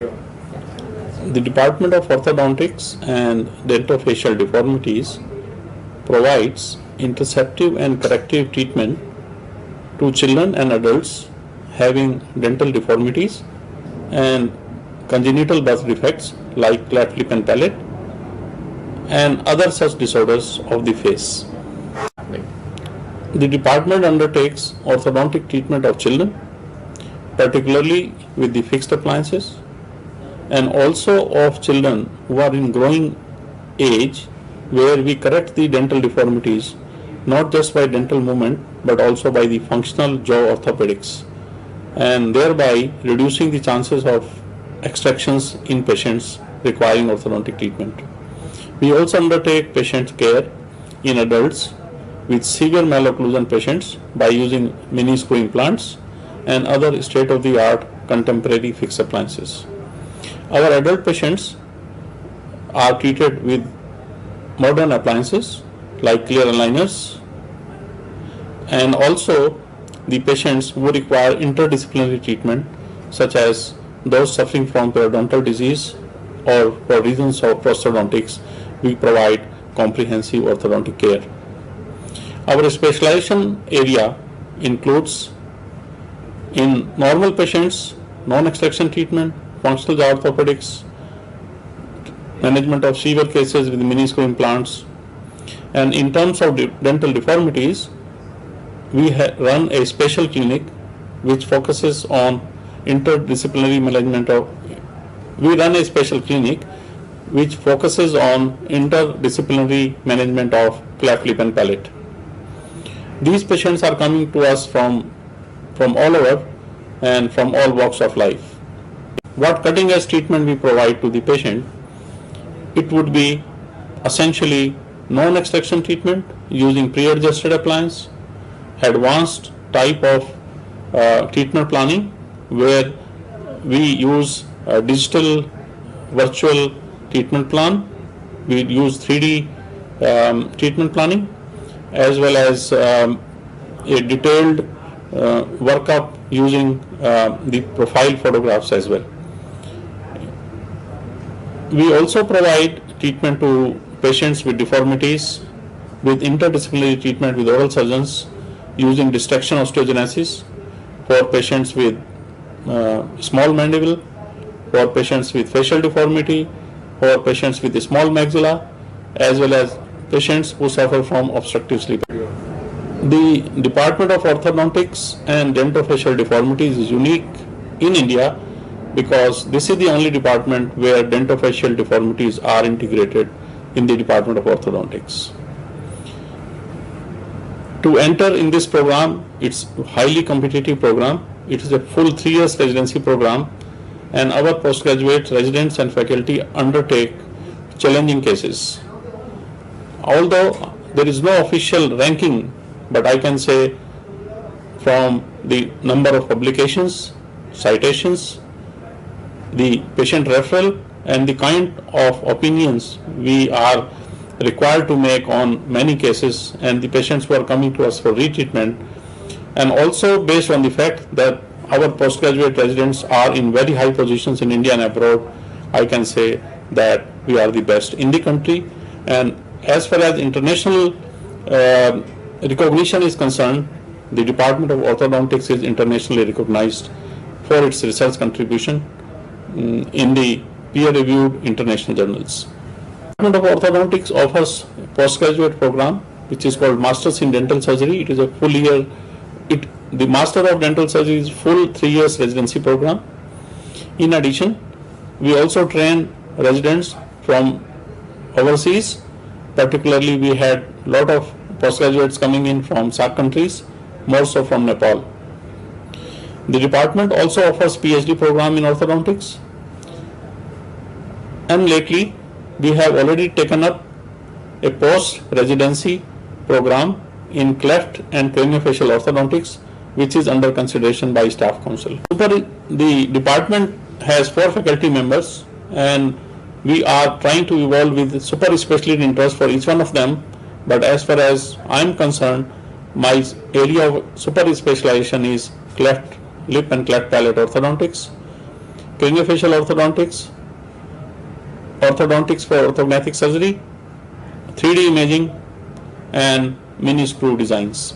The Department of Orthodontics and Dentofacial Deformities provides interceptive and corrective treatment to children and adults having dental deformities and congenital birth defects like cleft lip and palate and other such disorders of the face. The department undertakes orthodontic treatment of children, particularly with the fixed appliances, and also of children who are in growing age, where we correct the dental deformities not just by dental movement but also by the functional jaw orthopedics, and thereby reducing the chances of extractions in patients requiring orthodontic treatment. We also undertake patient care in adults with severe malocclusion patients by using mini screw implants and other state-of-the-art contemporary fixed appliances. Our adult patients are treated with modern appliances like clear aligners, and also the patients who require interdisciplinary treatment, such as those suffering from periodontal disease or for reasons of prosthodontics, we provide comprehensive orthodontic care. Our specialization area includes in normal patients, non-extraction treatment, functional jaw orthopedics, management of severe cases with mini screw implants, and in terms of dental deformities, we run a special clinic which focuses on interdisciplinary management of. We run a special clinic which focuses on interdisciplinary management of cleft lip and palate. These patients are coming to us from all over and from all walks of life. What cutting edge treatment we provide to the patient? It would be essentially non-extraction treatment using pre-adjusted appliance, advanced type of treatment planning where we use digital virtual treatment plan, we use 3D treatment planning, as well as a detailed workup using the profile photographs as well. We also provide treatment to patients with deformities with interdisciplinary treatment with oral surgeons using distraction osteogenesis for patients with small mandible, for patients with facial deformity, for patients with small maxilla, as well as patients who suffer from obstructive sleep. The Department of Orthodontics and Dentofacial Deformities is unique in India because this is the only department where dentofacial deformities are integrated in the Department of Orthodontics. To enter in this program, it's a highly competitive program. It is a full 3 years residency program, and our postgraduate residents and faculty undertake challenging cases. Although there is no official ranking, but I can say from the number of publications, citations, the patient referral, and the kind of opinions we are required to make on many cases, and the patients who are coming to us for retreatment, and also based on the fact that our postgraduate residents are in very high positions in India and abroad, I can say that we are the best in the country. And as far as international recognition is concerned, the Department of Orthodontics is internationally recognized for its research contribution in the peer-reviewed international journals. The Department of Orthodontics offers a postgraduate program which is called Masters in Dental Surgery. It is a full year. The Master of Dental Surgery is full 3 years residency program. In addition, we also train residents from overseas. Particularly, we had a lot of postgraduates coming in from SAARC countries, more so from Nepal. The department also offers PhD program in orthodontics, and lately we have already taken up a post-residency program in cleft and craniofacial orthodontics, which is under consideration by Staff Council. The department has 4 faculty members, and we are trying to evolve with super specialty interest for each one of them. But as far as I am concerned, my area of super specialization is cleft lip and cleft palate orthodontics. craniofacial orthodontics, orthodontics for orthognathic surgery, 3D imaging, and mini screw designs.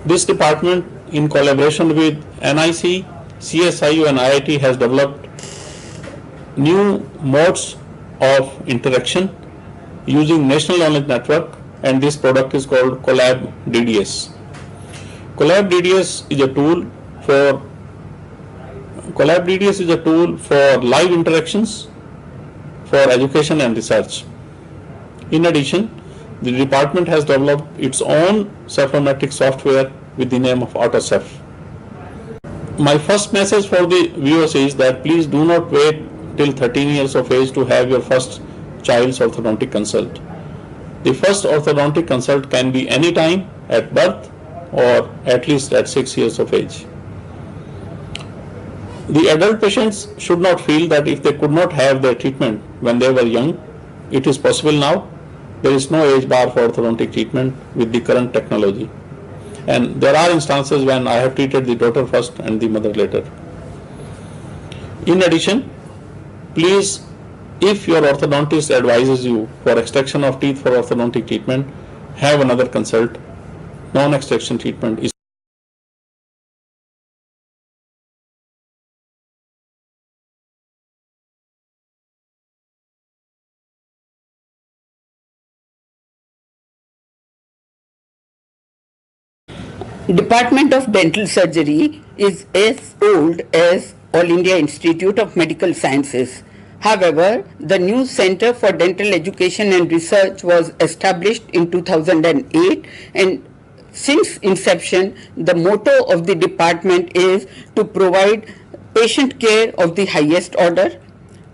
This department, in collaboration with NIC, CSIU, and IIT, has developed new modes of interaction using National Knowledge Network, and this product is called Collab DDS. Collab DDS is a tool for live interactions for education and research. In addition, the department has developed its own Cephometric software with the name of AutoCeph. My first message for the viewers is that please do not wait till 13 years of age to have your first child's orthodontic consult. The first orthodontic consult can be any time at birth or at least at 6 years of age. The adult patients should not feel that if they could not have their treatment when they were young, it is possible now. There is no age bar for orthodontic treatment with the current technology. And there are instances when I have treated the daughter first and the mother later. In addition, please, if your orthodontist advises you for extraction of teeth for orthodontic treatment, have another consult. Non-extraction treatment is Department of Dental Surgery is as old as All India Institute of Medical Sciences. However, the new Center for Dental Education and Research was established in 2008, and since inception, the motto of the department is to provide patient care of the highest order,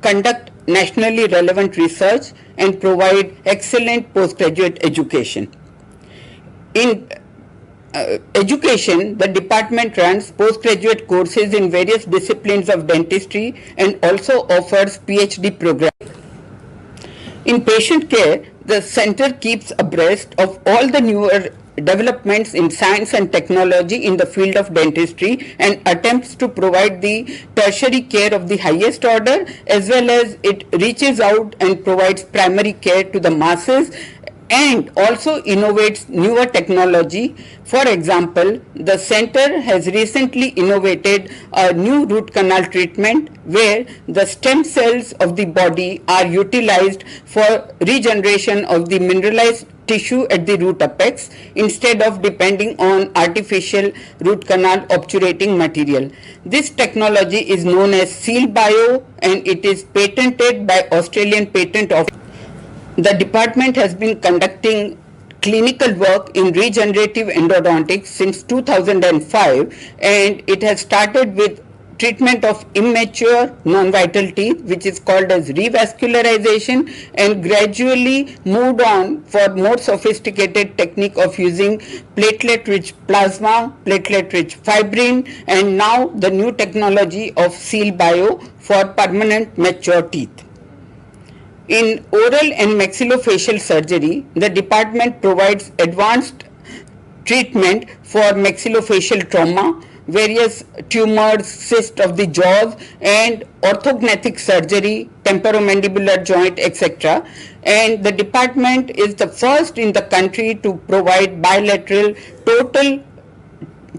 conduct nationally relevant research, and provide excellent postgraduate education. In education, the department runs postgraduate courses in various disciplines of dentistry and also offers PhD programs. In patient care, the center keeps abreast of all the newer developments in science and technology in the field of dentistry and attempts to provide the tertiary care of the highest order, as well as it reaches out and provides primary care to the masses and also innovates newer technology. For example, the center has recently innovated a new root canal treatment where the stem cells of the body are utilized for regeneration of the mineralized tissue at the root apex instead of depending on artificial root canal obturating material. This technology is known as Seal Bio and it is patented by Australian Patent Office. The department has been conducting clinical work in regenerative endodontics since 2005, and it has started with treatment of immature non-vital teeth, which is called as revascularization, and gradually moved on for more sophisticated technique of using platelet-rich plasma, platelet-rich fibrin, and now the new technology of Seal Bio for permanent mature teeth. In oral and maxillofacial surgery, the department provides advanced treatment for maxillofacial trauma, various tumors, cysts of the jaws, and orthognathic surgery, temporomandibular joint, etc. And the department is the first in the country to provide bilateral total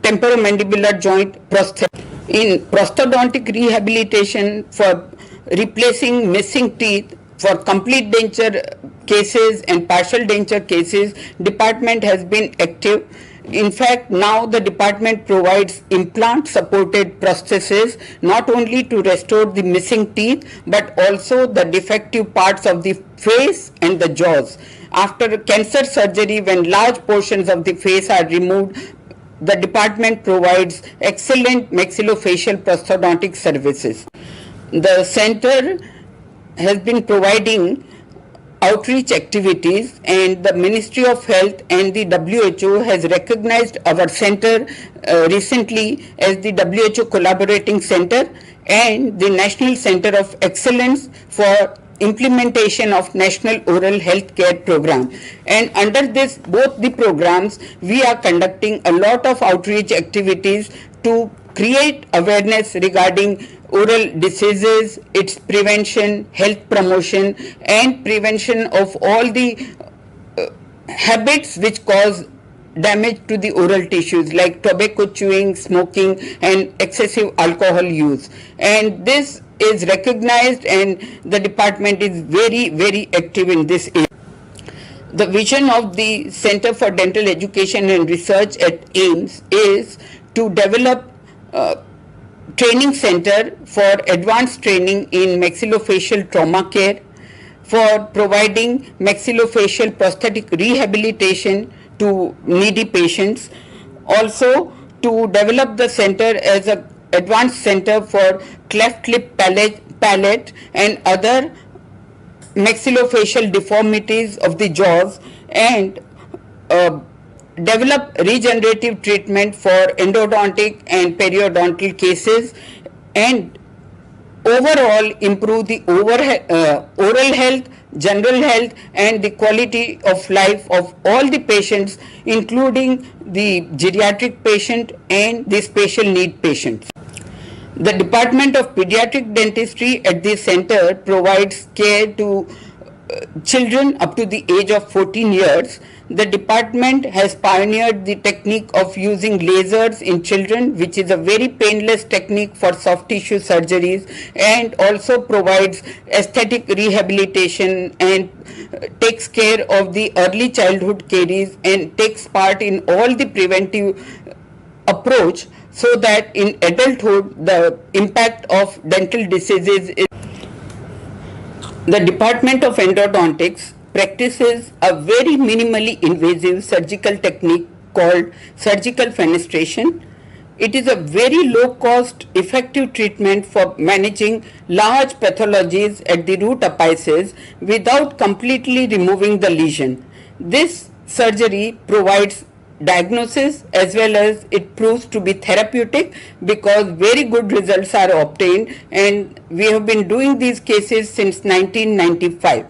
temporomandibular joint prosthesis. In prosthodontic rehabilitation for replacing missing teeth, for complete denture cases and partial denture cases, department has been active. In fact, now the department provides implant supported prostheses not only to restore the missing teeth but also the defective parts of the face and the jaws. After cancer surgery, when large portions of the face are removed, the department provides excellent maxillofacial prosthodontic services. The center has been providing outreach activities, and the Ministry of Health and the WHO has recognized our center recently as the WHO Collaborating Center and the National Center of Excellence for implementation of National Oral Health Care Program. And under both the programs, we are conducting a lot of outreach activities to create awareness regarding oral diseases, its prevention, health promotion, and prevention of all the habits which cause damage to the oral tissues like tobacco chewing, smoking, and excessive alcohol use. And this is recognized, and the department is very active in this area. The vision of the Center for Dental Education and Research at AIIMS is to develop training center for advanced training in maxillofacial trauma care, for providing maxillofacial prosthetic rehabilitation to needy patients, also to develop the center as an advanced center for cleft lip palate and other maxillofacial deformities of the jaws, and develop regenerative treatment for endodontic and periodontal cases, and overall improve the oral health, general health, and the quality of life of all the patients, including the geriatric patient and the special need patients. The Department of Pediatric Dentistry at this center provides care to children up to the age of 14 years. The department has pioneered the technique of using lasers in children, which is a very painless technique for soft tissue surgeries, and also provides aesthetic rehabilitation and takes care of the early childhood caries and takes part in all the preventive approach, so that in adulthood the impact of dental diseases is. The Department of Endodontics practices a very minimally invasive surgical technique called surgical fenestration. It is a very low cost, effective treatment for managing large pathologies at the root apices without completely removing the lesion. This surgery provides diagnosis as well as it proves to be therapeutic, because very good results are obtained, and we have been doing these cases since 1995.